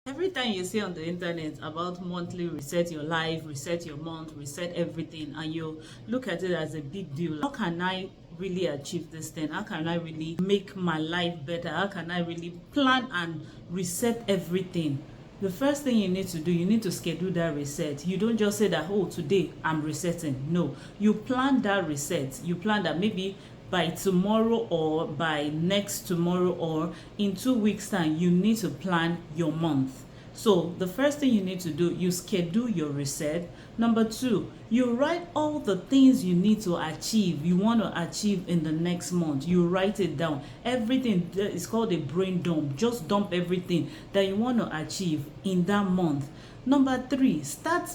Every time you see on the internet about monthly reset your life, reset your month, reset everything, and you look at it as a big deal, how can I really achieve this thing? How can I really make my life better? How can I really plan and reset everything? The first thing you need to do, you need to schedule that reset. You don't just say that, oh, today I'm resetting. No, you plan that reset. You plan that maybe by tomorrow or by next tomorrow or in 2 weeks time you need to plan your month. So the first thing you need to do, you schedule your reset. Number two, you write all the things you need to achieve, you want to achieve in the next month. You write it down. Everything is called a brain dump. Just dump everything that you want to achieve in that month. Number three, start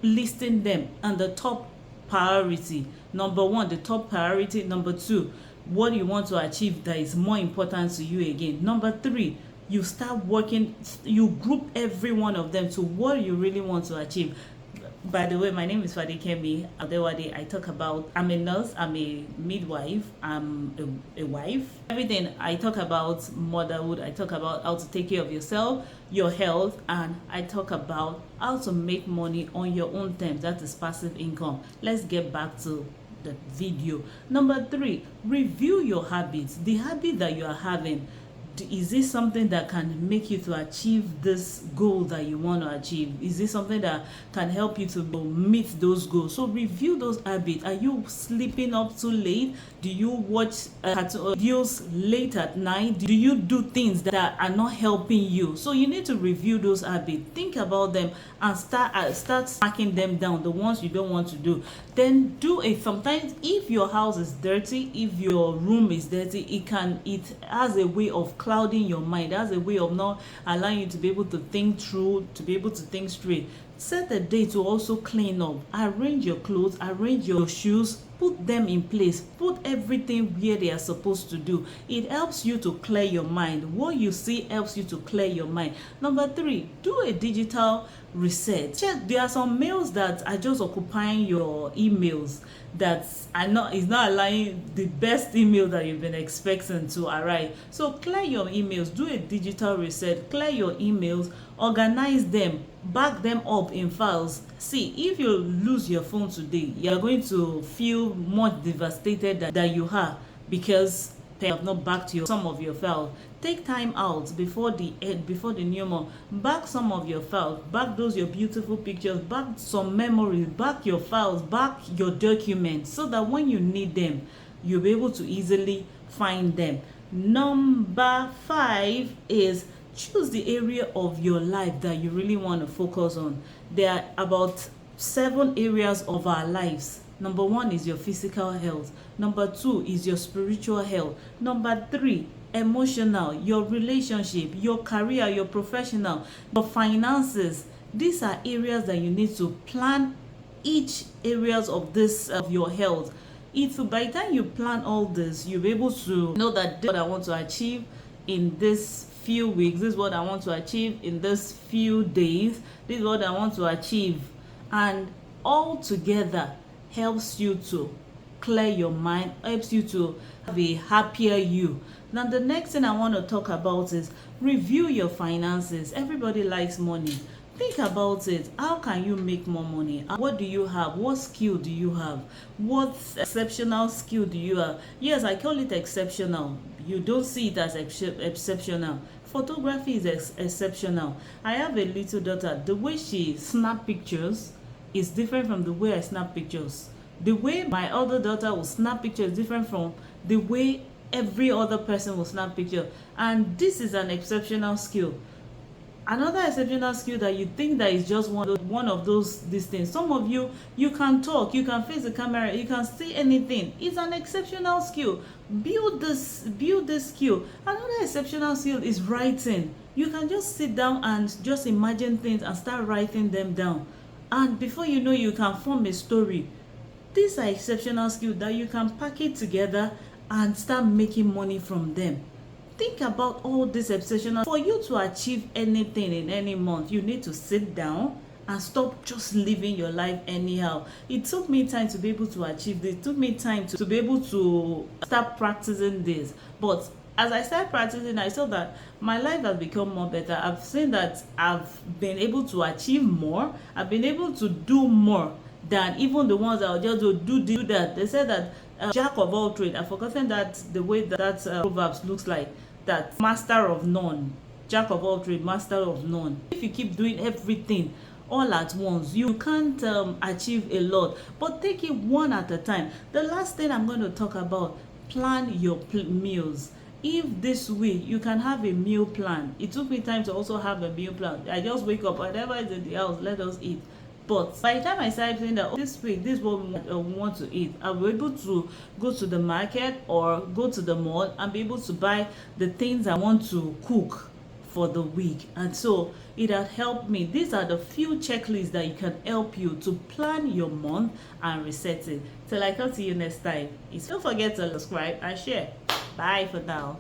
listing them on the top priority. Number one, the top priority. Number two, what you want to achieve that is more important to you again. Number three, you start working, you group every one of them to what you really want to achieve. By the way, my name is Fadikemi Adewade. I talk about, I'm a nurse, I'm a midwife, I'm a wife. Everything I talk about motherhood, I talk about how to take care of yourself, your health, and I talk about how to make money on your own terms. That is passive income. Let's get back to the video. Number three, review your habits. The habit that you are having, is this something that can make you to achieve this goal that you want to achieve? Is this something that can help you to meet those goals? So review those habits. Are you sleeping up too late? Do you watch videos late at night? Do you do things that are not helping you? So you need to review those habits. Think about them and start marking them down, the ones you don't want to do. Then do it. Sometimes if your house is dirty, if your room is dirty, it has a way of clouding your mind. That's a way of not allowing you to be able to think through, to be able to think straight. Set a day to also clean up. Arrange your clothes, arrange your shoes, put them in place, put everything where they are supposed to do. It helps you to clear your mind. What you see helps you to clear your mind. Number three, do a digital reset. Check, there are some mails that are just occupying your emails that is not allowing the best email that you've been expecting to arrive. So clear your emails, do a digital reset, clear your emails, organize them, back them up in files. See, if you lose your phone today, you're going to feel much devastated than you are because they have not backed some of your files. Take time out before the new month. Back some of your files. Back those your beautiful pictures. Back some memories. Back your files. Back your documents, so that when you need them, you'll be able to easily find them. Number five is choose the area of your life that you really want to focus on. There are about 7 areas of our lives. Number one is your physical health. Number two is your spiritual health. Number three, emotional, your relationship, your career, your professional, your finances. These are areas that you need to plan each areas of this of your health. If by the time you plan all this, you'll be able to know that this is what I want to achieve in this few weeks, this is what I want to achieve in this few days, this is what I want to achieve, and all together helps you to clear your mind, helps you to have a happier you. Now the next thing I want to talk about is review your finances. Everybody likes money. Think about it. How can you make more money? What do you have? What skill do you have? What exceptional skill do you have? Yes, I call it exceptional. You don't see it as exceptional. Photography is exceptional. I have a little daughter. The way she snap pictures is different from the way I snap pictures. The way my other daughter will snap pictures is different from the way every other person will snap picture. And this is an exceptional skill. Another exceptional skill that you think that is just one of these things. Some of you can talk, you can face the camera, you can say anything. It's an exceptional skill. Build this skill. Another exceptional skill is writing. You can just sit down and just imagine things and start writing them down, and before you know, you can form a story. These are exceptional skills that you can package together and start making money from them. Think about all this exceptional. For you to achieve anything in any month, you need to sit down and stop just living your life anyhow. It took me time to be able to achieve this. It took me time to be able to start practicing this. But as I started practicing, I saw that my life has become more better. I've seen that I've been able to achieve more. I've been able to do more than even the ones that will just do that. They said that jack of all trade. I've forgotten that the way that proverbs looks like, that master of none, jack of all trade, master of none. If you keep doing everything all at once, you can't achieve a lot, but take it one at a time. The last thing I'm going to talk about, plan your meals. If this week you can have a meal plan, it took me time to also have a meal plan. I just wake up, whatever is in the house, let us eat. But by the time I started saying that, oh, this week, this is what we want to eat, I'll be able to go to the market or go to the mall and be able to buy the things I want to cook for the week. And so it had helped me. These are the few checklists that you can help you to plan your month and reset it. Till I come to you next time, don't forget to subscribe and share. Bye for now.